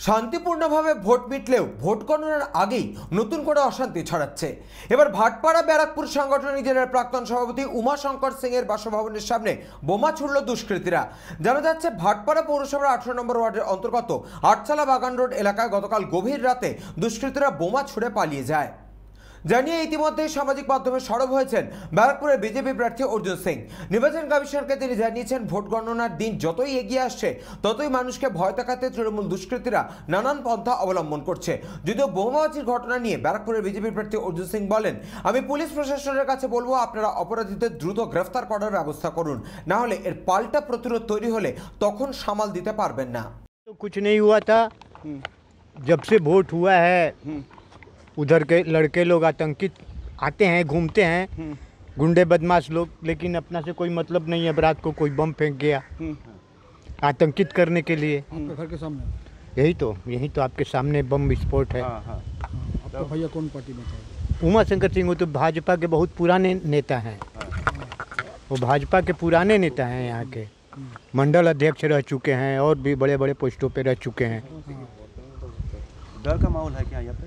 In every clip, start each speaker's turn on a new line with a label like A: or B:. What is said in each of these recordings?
A: শান্তিপূর্ণভাবে vote মিটলেও vote গণনার আগেই নতুন করে অশান্তি ছড়াচ্ছে। এবার ভাটপাড়া ব্যারাকপুর সাংগঠনিক জেলার প্রাক্তন সভাপতি উমাশঙ্কর সিং এর বাসভবনের সামনে বোমা ছুড়ল দুষ্কৃতীরা। জানা যাচ্ছে ভাটপাড়া পৌরসভার 18 নম্বর ওয়ার্ডের অন্তর্গত আটচালা বাগান রোড এলাকায় গতকাল গভীর রাতে দুষ্কৃতীরা বোমা ছুড়ে পালিয়ে যায়। জানিয়ে ইতিমধ্যে সামাজিক মাধ্যমে সরব হয়েছেন ব্যারাকপুরের বিজেপি প্রার্থী অর্জুন সিং। নির্বাচন কমিশনকে তিনি জানিয়েছেন, ভোট গণনার দিন যতই এগিয়ে আসছে ততই মানুষকে ভয় দেখাতে তৃণমূল দুষ্কৃতীরা নানান পন্থা অবলম্বন করছে। যদিও বোমাবাজির ঘটনা নিয়ে ব্যারাকপুরের বিজেপি প্রার্থী অর্জুন সিং বলেন, আমি পুলিশ প্রশাসনের কাছে বলবো, আপনারা অপরাধীদের দ্রুত গ্রেফতার করার ব্যবস্থা করুন, না হলে এর পাল্টা প্রতিরোধ তৈরি হলে তখন সামাল দিতে পারবেন না।
B: कुछ नहीं हुआ था, जब से वोट हुआ है उधर के लड़के लोग आतंकित आते हैं, घूमते हैं, गुंडे बदमाश लोग, लेकिन अपना से कोई मतलब नहीं है। रात को कोई बम फेंक गया आतंकित करने के लिए।
C: आपके घर के सामने
B: यही तो आपके सामने बम विस्फोट है।
C: आपका भैया कौन पार्टी में था?
B: उमाशंकर सिंह, वो तो भाजपा के बहुत पुराने नेता हैं। वो भाजपा के पुराने नेता हैं, यहाँ के मंडल अध्यक्ष रह चुके हैं और भी बड़े बड़े पोस्टों पे रह चुके हैं।
D: डर का माहौल है क्या यहाँ पे?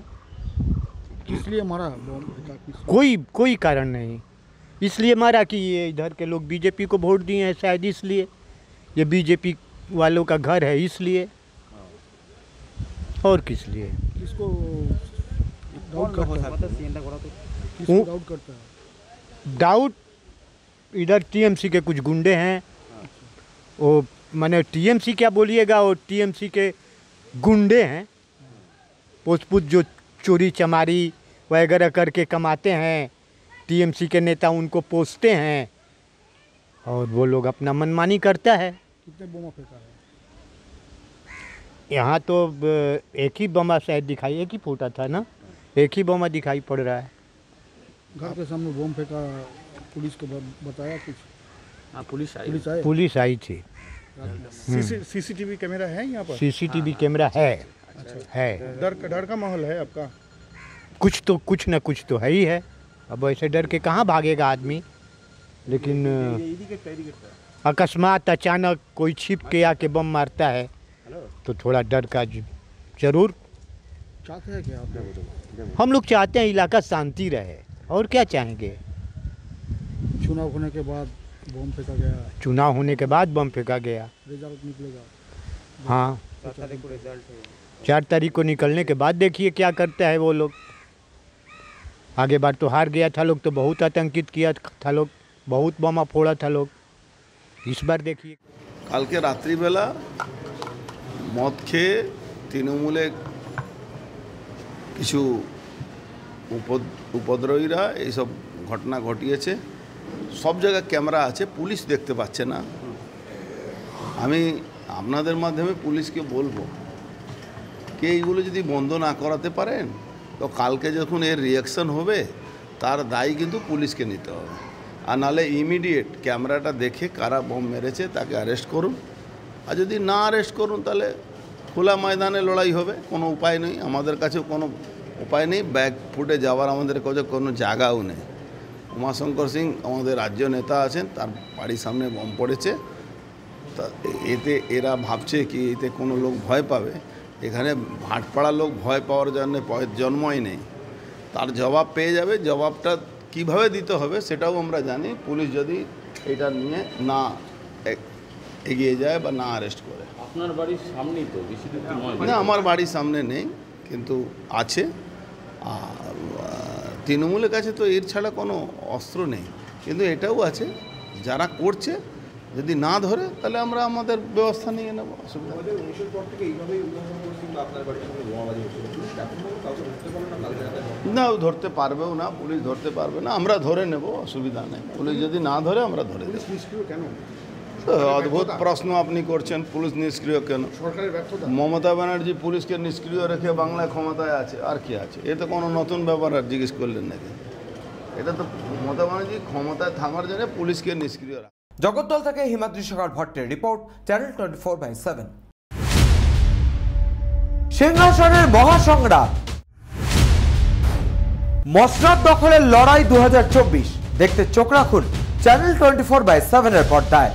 C: इसलिए मारा
B: कोई कारण नहीं, इसलिए मारा कि ये इधर के लोग बीजेपी को वोट दिए हैं, शायद इसलिए। ये बीजेपी वालों का घर है इसलिए, और किस लिए।
C: किसको डाउट करता है? किसको डाउट करता है?
B: डाउट इधर टीएमसी के कुछ गुंडे हैं, वो माने टीएमसी क्या बोलिएगा, वो टीएमसी के गुंडे हैं, पोस्टपुत जो चोरी चमारी वगैरह करके कमाते हैं। टीएमसी के नेता उनको पोसते हैं और वो लोग अपना मनमानी करता है।
C: कितने बोमा फेंका है?
B: यहाँ तो एक ही बमा शायद दिखाई, एक ही फूटा था ना, एक ही बमा दिखाई पड़ रहा है।
C: घर के सामने बम फेंका, पुलिस को बताया कुछ?
D: हाँ, पुलिस आई।
B: पुलिस आई थी।
C: सीसीटीवी कैमरा है यहाँ पर?
B: सीसीटीवी कैमरा है। है।
C: डर का माहौल है आपका?
B: कुछ न कुछ तो है ही है। अब ऐसे डर के कहाँ भागेगा आदमी, लेकिन अकस्मात अचानक कोई छिप के आके बम मारता है तो थोड़ा डर का जरूर
C: चाहते हैं क्या आप?
B: हम लोग चाहते हैं इलाका शांति रहे, और क्या चाहेंगे।
C: चुनाव होने के बाद बम फेंका गया,
B: चुनाव होने के बाद बम फेंका गया।
C: रिजल्ट निकलेगा?
B: हाँ, 4 तारीख को निकलने के बाद देखिए क्या करता है वो लोग। आगे बार तो हार गया था लोग, तो बहुत आतंकित किया था लोग, बहुत बमा फोड़ा था लोग। इस बार देखिए।
E: कल के रात्रि बेला मद खेয়ে তৃণমূলে কিছু উপদ্রবীরা এইসব ঘটনা ঘটিয়েছে। সব জায়গায় ক্যামেরা আছে, পুলিশ দেখতে পাচ্ছে না। আমি আপনাদের মাধ্যমে পুলিশকে বলবো, কে এইগুলো যদি বন্ধ না করাতে পারেন তো কালকে যখন এর রিয়াকশন হবে তার দায়ী কিন্তু পুলিশকে নিতে হবে। আর নাহলে ইমিডিয়েট ক্যামেরাটা দেখে কারা বম মেরেছে তাকে অ্যারেস্ট করুন। আর যদি না অ্যারেস্ট করুন তাহলে খোলা ময়দানে লড়াই হবে। কোনো উপায় নেই, আমাদের কাছেও কোনো উপায় নেই, ব্যাগ ফুটে যাওয়ার আমাদের কাছে কোনো জায়গাও নেই। উমাশঙ্কর সিং আমাদের রাজ্য নেতা আছেন, তার বাড়ির সামনে বম পড়েছে। তা এতে এরা ভাবছে কি এতে কোনো লোক ভয় পাবে। এখানে ভাটপাড়া লোক ভয় পাওয়ার জন্য জন্মই নেই, তার জবাব পেয়ে যাবে। জবাবটা কিভাবে দিতে হবে সেটাও আমরা জানি। পুলিশ যদি এটা নিয়ে না এগিয়ে যায় বা না অ্যারেস্ট করে।
D: আপনার বাড়ির সামনেই তো, বেশি দূর নয়।
E: না, আমার বাড়ির সামনে নেই, কিন্তু আছে। আর তৃণমূলের কাছে তো এর ছাড়া কোনো অস্ত্র নেই, কিন্তু এটাও আছে। যারা করছে যদি না ধরে তাহলে আমরা আমাদের ব্যবস্থা নিয়ে নেব। অসুবিধা না, ধরতে পারবেও না, পুলিশ ধরতে পারবে না, আমরা ধরে নেব, অসুবিধা নেই। পুলিশ যদি না ধরে আমরা ধরে দেব। অদ্ভুত প্রশ্ন আপনি করছেন, পুলিশ নিষ্ক্রিয় কেন? মমতা ব্যানার্জি পুলিশকে নিষ্ক্রিয় রেখে বাংলায় ক্ষমতায় আছে, আর কি আছে? এ তো কোনো নতুন ব্যাপার আর জিজ্ঞেস করলেন নাকি? এটা তো মমতা ব্যানার্জি ক্ষমতায় থাকার জন্য পুলিশকে নিষ্ক্রিয় রাখে।
A: জগদ্দল থেকে হিমাদ্রি শেখর ভট্টের রিপোর্ট, চ্যানেল 24/7। সিংহাসনের মহাসংগ্রাম, মসনদ দখলের লড়াই 2024 দেখতে চোখ রাখুন চ্যানেল 24/7 এর পর্দায়।